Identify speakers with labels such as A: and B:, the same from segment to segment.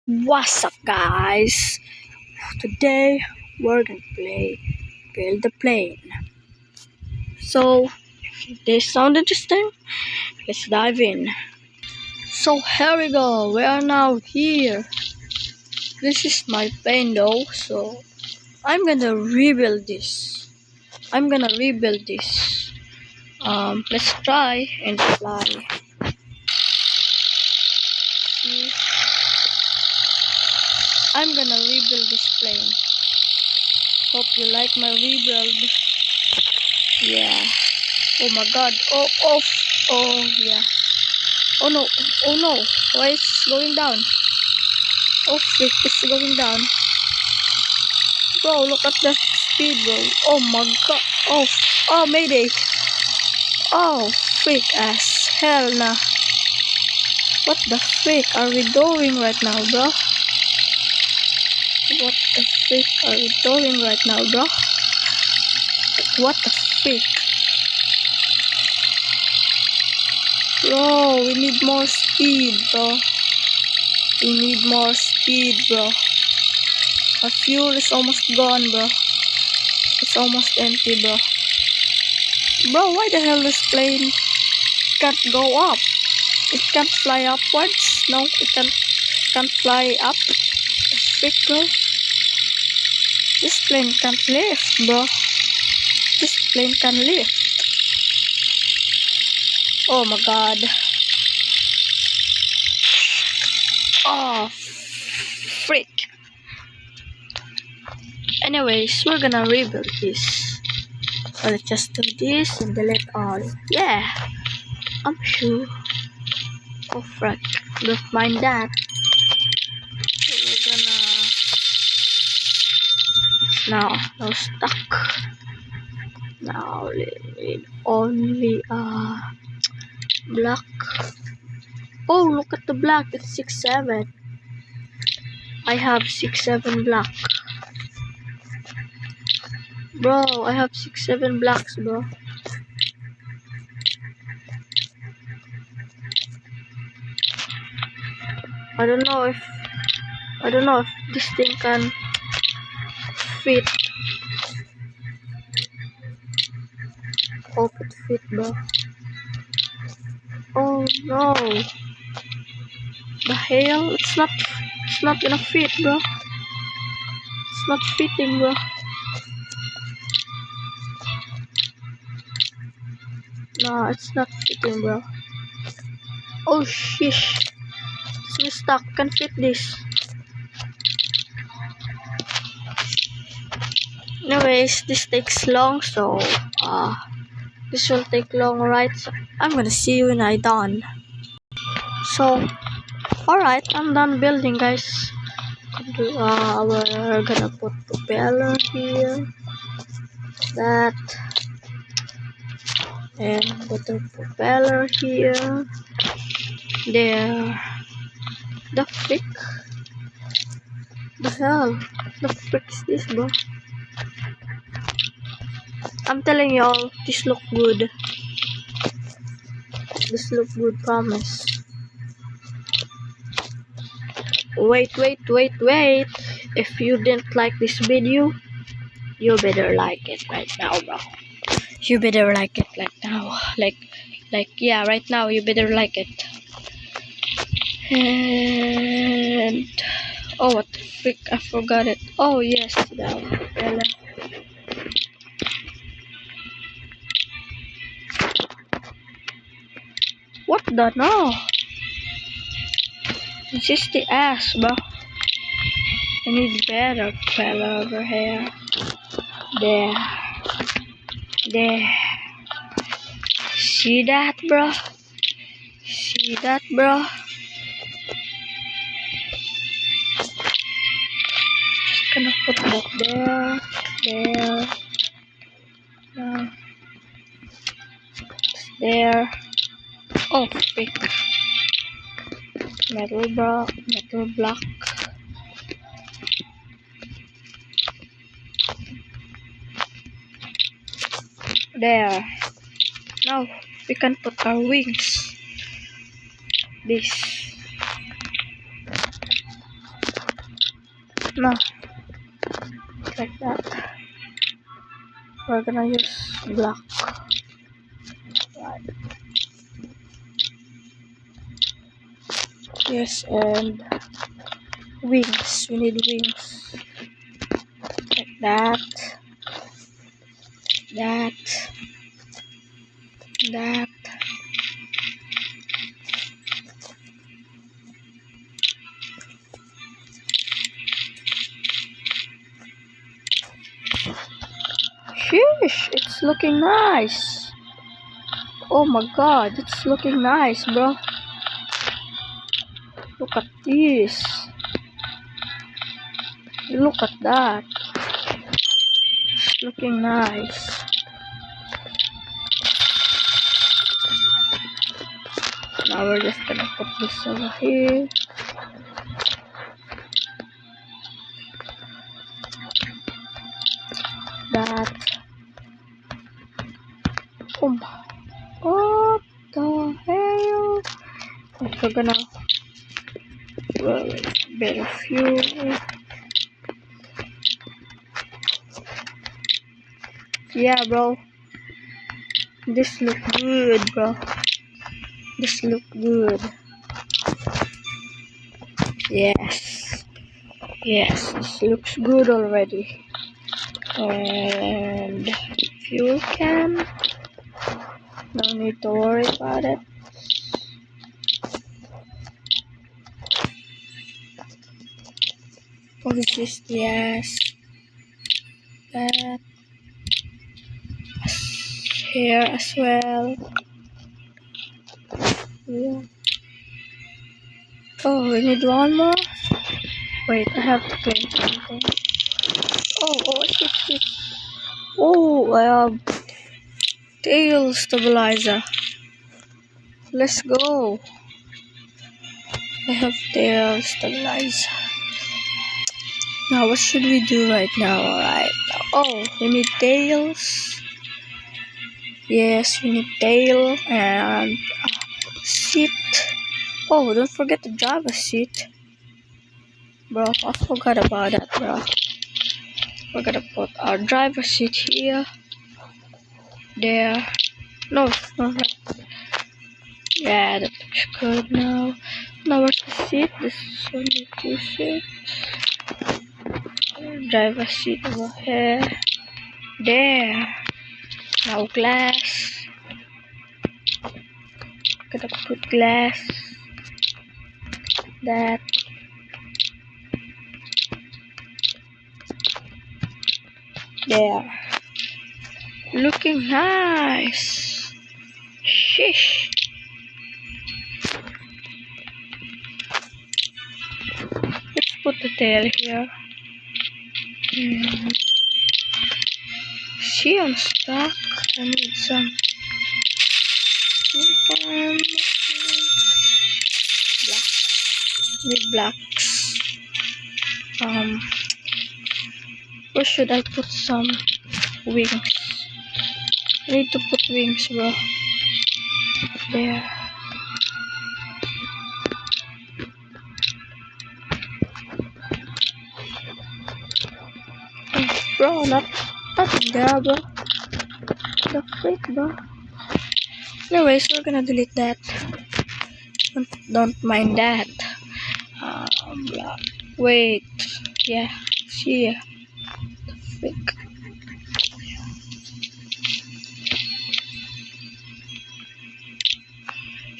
A: What's up, guys? Today we're gonna play Build the Plane. So, if this sound interesting, let's dive in. So, here we go. We are now here. This is my plane, though. So, I'm gonna rebuild this. Let's try and fly. See, I'm gonna rebuild this plane. Hope you like my rebuild. Yeah. Oh my god. Oh yeah. Oh no. Oh no. Why is it going down? Oh frick, it's going down. Bro, look at the speed, bro. Oh my god. Oh, mayday. Oh, frick as hell nah. What the frick are we doing right now, bro? What the frick are we doing right now, bro? What the frick? Bro, we need more speed, bro. We need more speed, bro. Our fuel is almost gone, bro. It's almost empty, bro. Bro, why the hell this plane can't go up? It can't fly upwards? No, it can't fly up. Frick, bro. This plane can't lift, bro. This plane can lift. Oh my god. Oh, frick. Anyways, we're gonna rebuild this. So let's just do this and delete all. Yeah, I'm sure. Oh frick. Don't mind that. We're gonna now stuck. Now we need only black. Oh, look at the black. It's 6-7. I have 6-7 black. Bro, I have 6-7 blacks, bro. I don't know if this thing can fit. Hope it fit, bro. Oh no. The hell? It's not gonna fit, bro. It's not fitting, bro. No, it's not fitting, bro. Oh shish. It's stuck. Can fit this. Anyways, this takes long, so this will take long, right? So I'm gonna see you when I done. So, alright, I'm done building, guys. We're gonna put propeller here, that, and put the propeller here, there. The frick? The hell? The frick is this, bro? I'm telling y'all, this look good. This look good, promise. Wait. If you didn't like this video, you better like it right now, bro. You better like it right now. Yeah, right now, you better like it. And oh, what the frick, I forgot it. Oh yes, that propeller. What the no? This is the ass, bro. I need better propeller over here. There. See that, bro? See that, bro? Just gonna put that there, there. Oh, frick. Metal block. There. Now we can put our wings. This. No, like that. We're gonna use black. Right. Yes, and wings. We need wings. Like that. That. That. Sheesh, it's looking nice. Oh my god, it's looking nice, bro. Look at this. Look at that. It's looking nice. Now we're just gonna put this over here. That. What the hell? We're gonna build a few. Yeah, bro. This look good, bro. This look good. Yes. Yes, this looks good already. And fuel can. No need to worry about it. Policies, yes. That. Here as well. Yeah. Oh, we need one more. Wait, I have to clean something. Shit. Oh, I have tail stabilizer. Let's go. I have tail stabilizer. Now, what should we do right now? Alright. Oh, we need tails. Yes, we need tail and seat. Oh, don't forget the driver seat. Bro, I forgot about that, bro. We're gonna put our driver seat here. There. No. Yeah, that looks good now. Now where's the seat? This one need two seats. Driver seat over here. There. Now glass. Gonna put glass. That. There. Looking nice. Sheesh. Let's put the tail here. See, I'm stuck. I need some black. Need blacks. Where should I put some wings? I need to put wings, bro. There. Bro, not there, bro. The freak, bro. Anyways, we're gonna delete that. Don't mind that. Blah. Wait. Yeah. See ya. The freak.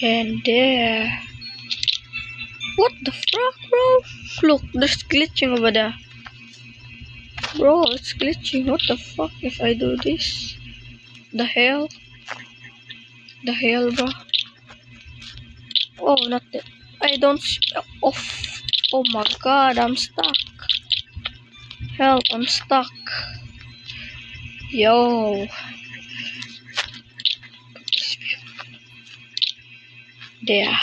A: And there. What the fuck, bro? Look, there's glitching over there. Bro, it's glitching. What the fuck if I do this? The hell? The hell, bro? Oh, not that. I don't. Off. Oh my god, I'm stuck. Help, I'm stuck. Yo. There.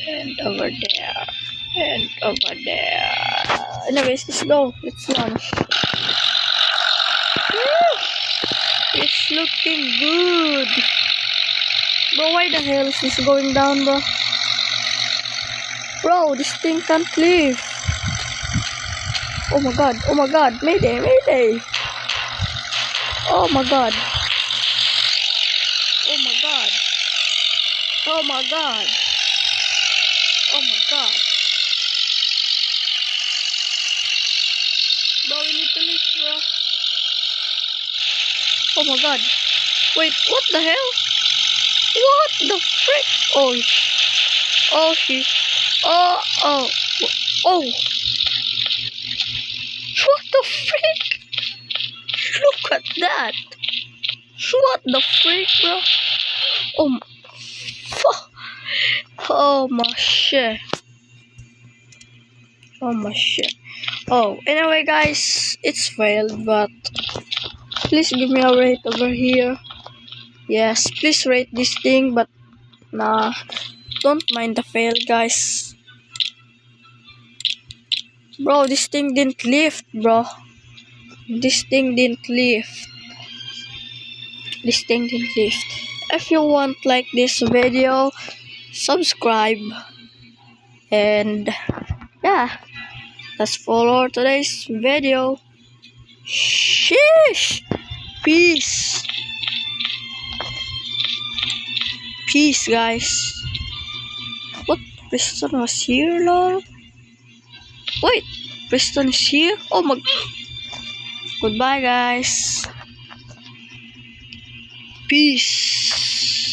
A: And over there. And over there. Anyways, let's go. Let's launch. Woo! It's looking good. Bro, why the hell is this going down, bro? Bro, this thing can't live. Oh my god, oh my god, mayday, mayday. Oh my god. Oh my god. Oh my god. Oh my god. Bro, we need to leave, bro. Oh my god. Wait, what the hell? What the frick? Oh, oh, she. Oh, oh, oh. What the frick? Look at that. What the frick, bro? Oh my. Oh my shit. Oh my shit. Oh, anyway, guys, it's failed, but please give me a rate over here. Yes, please rate this thing, but nah, don't mind the fail, guys. Bro, this thing didn't lift, bro. This thing didn't lift. This thing didn't lift. If you want like this video, subscribe. And yeah, that's for today's video. Sheesh. Peace. Peace, guys. What? Preston was here, lol? Wait, Preston is here? Oh my... Goodbye, guys. Peace.